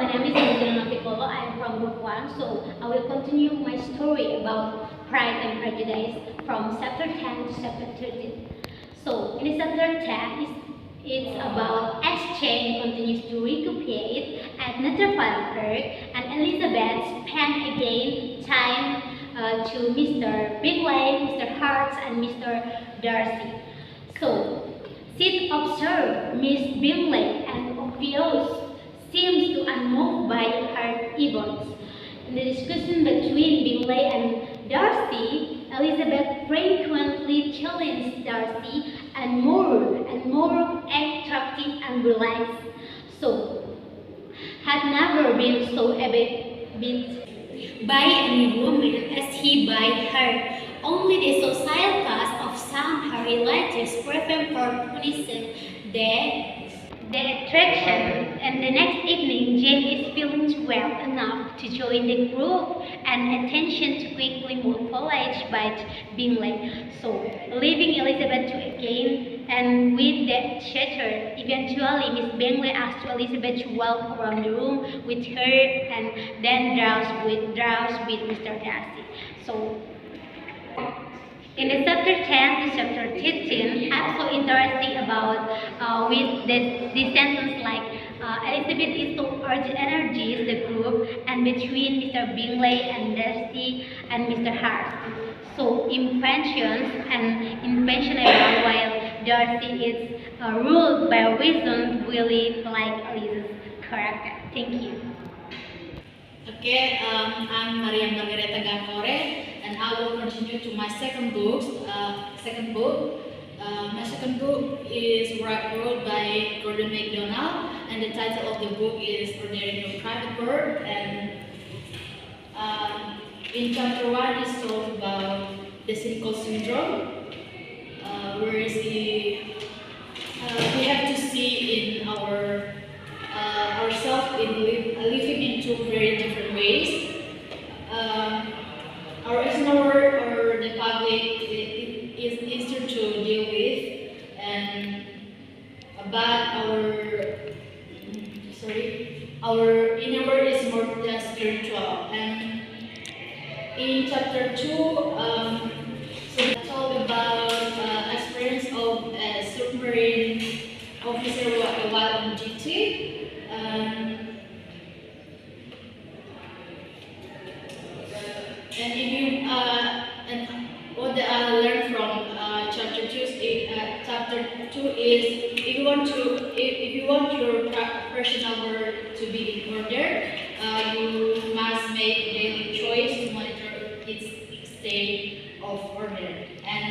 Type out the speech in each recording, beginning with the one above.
my name is Angelina Piccolo. I am from Group 1, so I will continue my story about Pride and Prejudice from chapter 10 to chapter 13. So, in chapter 10, it's about as Jane continues to recuperate at Netherfield Park, and Elizabeth spent again time to Mr. Bingley, Mr. Hart, and Mr. Darcy. So, Sid observed Miss Bingley and obvious seems to unmoved by her events. In the discussion between Bingley and Darcy, Elizabeth frequently challenged Darcy and more attractive and relaxed. So, had never been so abased by any woman as he by her. Only the social class of some her relatives prevent for punishing the attraction, and the next evening Jane is feeling well enough to join the group, and attention to quickly move followed by Bingley. So, leaving Elizabeth to again, and with that chatter, eventually Miss Bingley asked Elizabeth to walk around the room with her, and then drowse with Mr. Darcy. So, in the chapter 10 to chapter 15, I'm so interesting about with this sentence like Elizabeth is so urgent energies the group and between Mr. Bingley and Darcy and Mr. Hart. So impressions and impressionable while Darcy is ruled by reason really like Eliza's character. Thank you. Okay, I'm Maria Margareta Gacore, and I will continue to my second book. My second book is wrote by Gordon MacDonald, and the title of the book is Ordinary Your Private Work. And in chapter 1 is talked about the cynical syndrome, whereas we have to see in ourselves in living in two very different ways. Our external world or the public is easier to deal with, but our inner world is more spiritual. And in chapter 2, so we talk about experience of a submarine officer while on duty. And if you and what I learned from chapter 2 is if you want your personal world to be in order, you must make a daily choice to monitor its state of order. And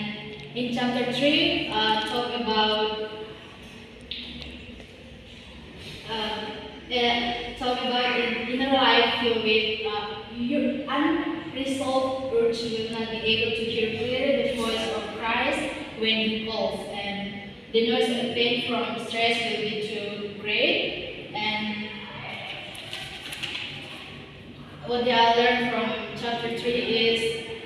in chapter 3, talk about inner life filled with your unresolved urge will not be able to hear clearly the voice of Christ when He calls, and the noise of pain from stress will be too great. And what I learned from chapter 3 is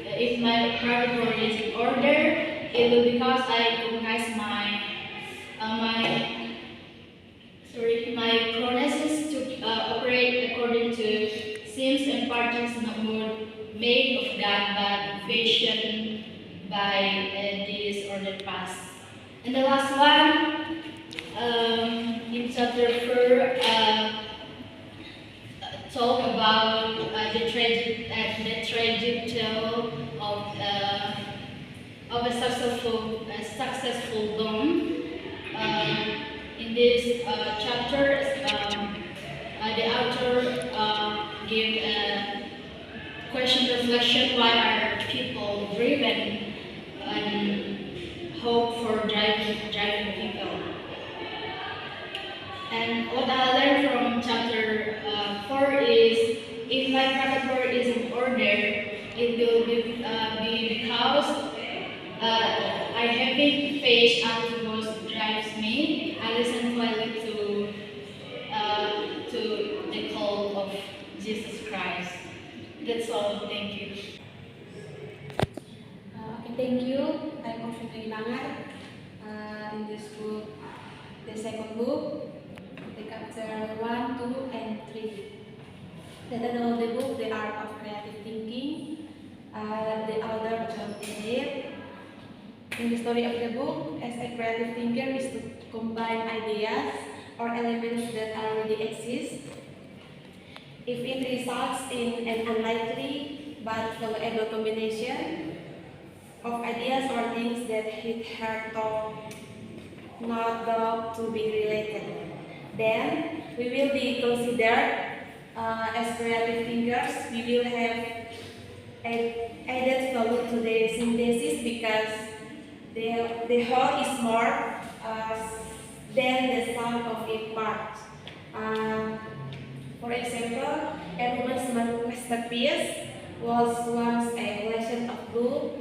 if my private world is in order, it will because I recognize my promises to operate according to seems and parties not more made of that, but fashioned by this ordered past. And the last one, in chapter 4, talk about the tragic tale of a successful dawn. In this chapter, the author gave a question reflection: why are people driven and hope for driving people? And what I learned from chapter 4 is if my private world is in order, it will be because I having faith unto what drives me. I listen quietly to the call of Jesus Christ. That's all. Thank you. Okay, thank you. I'm Ocean Langar. In this book, the second book, the chapter 1, 2, and 3. The title of the book, The Art of Creative Thinking. The author John Adair. In the story of the book, as a creative thinker is to combine ideas or elements that already exist. If it results in an unlikely but valuable combination of ideas or things that hit hard to not thought to be related, then we will be considered as creative thinkers. We will have added value to the synthesis because the whole is more than the sum of its parts. For example, everyone's masterpiece was once a collection of blue,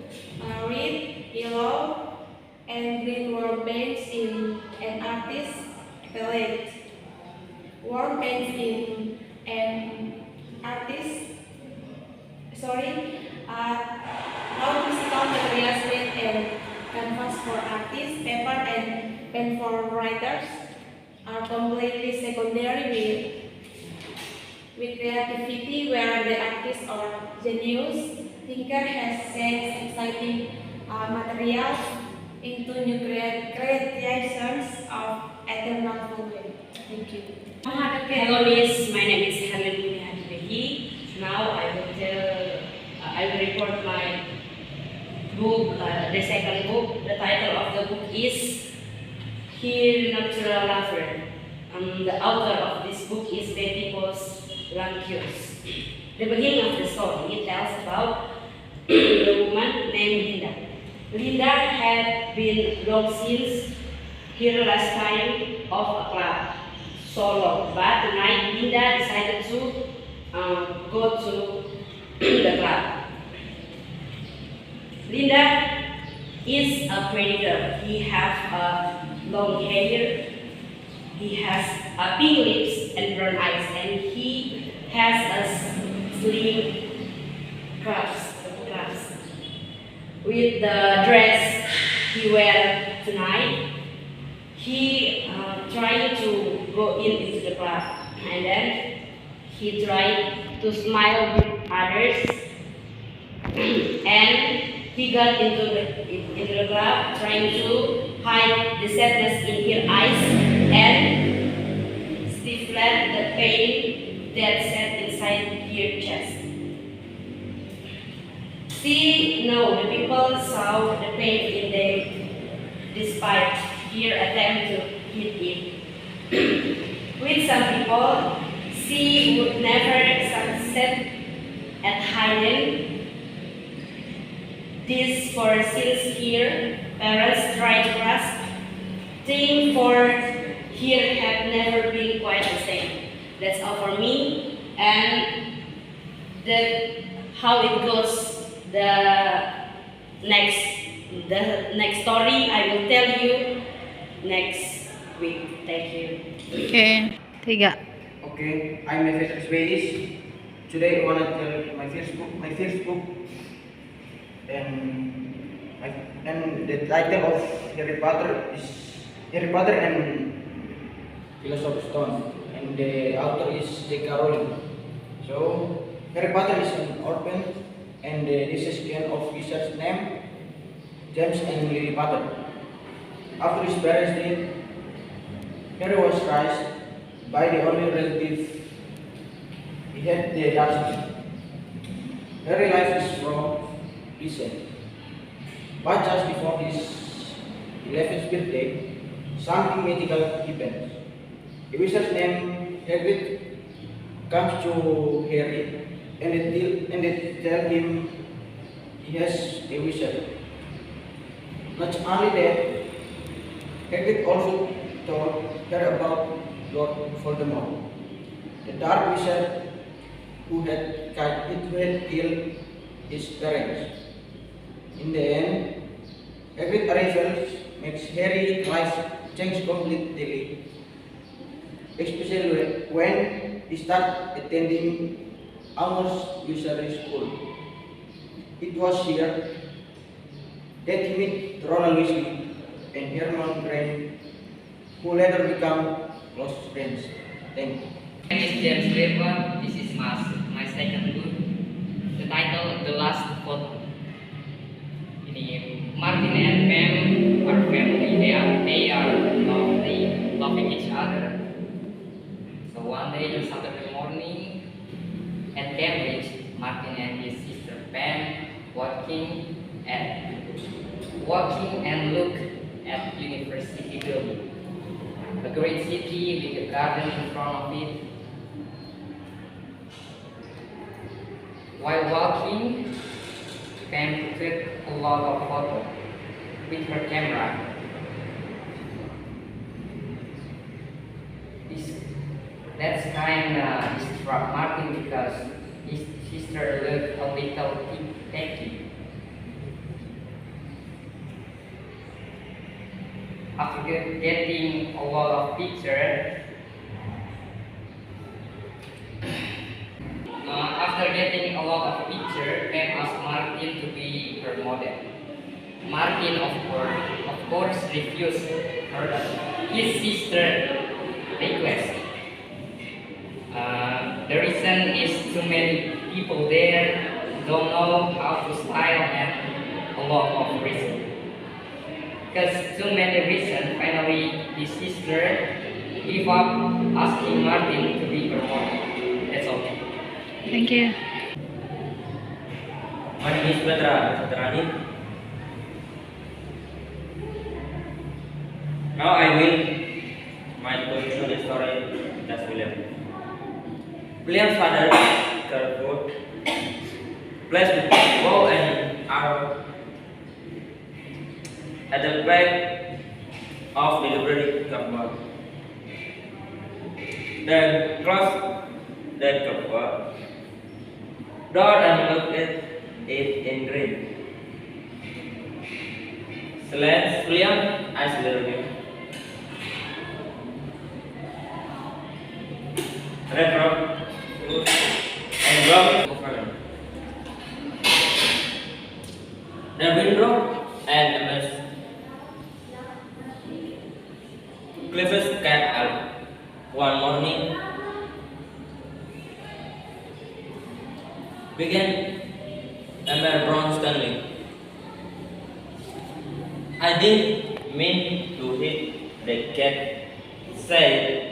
red, yellow, and green warm paints in an artist's palette. Warm paints in an artist's non-physical materials made and canvas for artists, paper and pen for writers are completely secondary with creativity, where the artist or genius thinker has set exciting materials into new creations of eternal value. Thank you. Hello, Miss. My name is Helen Behi. Now I will report my book, the second book. The title of the book is Here Natural Lover. The author of this book is Betty Lancius. The beginning of the story, it tells about the woman named Linda. Linda had been long since her last time of a club. So long, but tonight Linda decided to go to the club. Linda is a pretty girl. He has long hair, he has pink lips and brown eyes, and he has a slim cuffs. With the dress he wear tonight, he tried to go into the club, and then he tried to smile with others, and he got into the club trying to hide the sadness in her eyes and stifle the pain that sat inside her chest. The people saw the pain in them despite her attempt to hide it. With some people, she would never succeed at hiding this, for since her parents tried to grasp things for her have never been quite the same. That's all for me, and how it goes. The next story I will tell you next week. Thank you. Okay, tiga. Okay, I'm Mefes Swedish. Today I want to tell my first book, and the title of Harry Potter is Harry Potter and Philosopher's Stone, and the author is J.K. Rowling. So Harry Potter is an orphan, and this is the of wizards named James and Lily Potter. After his parents died, Harry was raised by the only relative he had, the Dursleys. Harry's life is from pleasant, but just before his 11th birthday, something magical happens. A wizard named Hagrid comes to Harry and they tell him he has a wizard. Not only that, Hagrid also told her about Lord Voldemort, the dark wizard who had killed his parents. In the end, Hagrid's arrival makes Harry's life change completely, especially when he started attending Amos Wizardry School. It was here that he met Ronald Weasley and Hermione Granger, who later become close friends. Thank you. My name is James Lever. This is Mas. second book. The title, The Last Photo. Ini Martin and Pam are family. They are loving each other. So one day, on Saturday morning, at Cambridge, Martin and his sister Pam walking and look at University building. A great city with a garden in front of it. While walking, Pam took a lot of photos with her camera. That's kinda struck Martin because his sister looked a little tacky. After getting a lot of pictures, Pam asked Martin to be her model. Martin, of course, refused his sister's request. The reason is too many people there don't know how to style and a lot of reasons. Because too many reasons, finally his sister gave up asking Martin to be her model. That's okay. Thank you. My name is Petra Satrani. Now I will my personal story as William. William's father, Carrefour, placed the bow and arrow at the back of the library cupboard. Then closed that cupboard door and looked at it in green. Silence, William, asked little bit. Red rock and block over the window and a mess. Clifford got up one morning, began Emma Brown Stanley. I didn't mean to hit the cat, said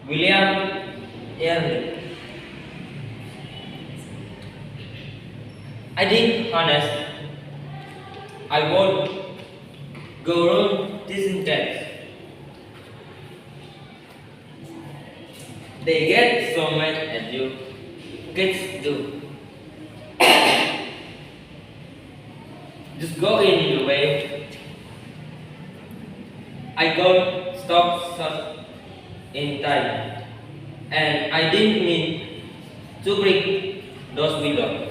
William early. I think honest, I won't go around teasing cats. They get so mad at you. Kids do. Just go in the way. I got stopped short in time, and I didn't mean to break those windows.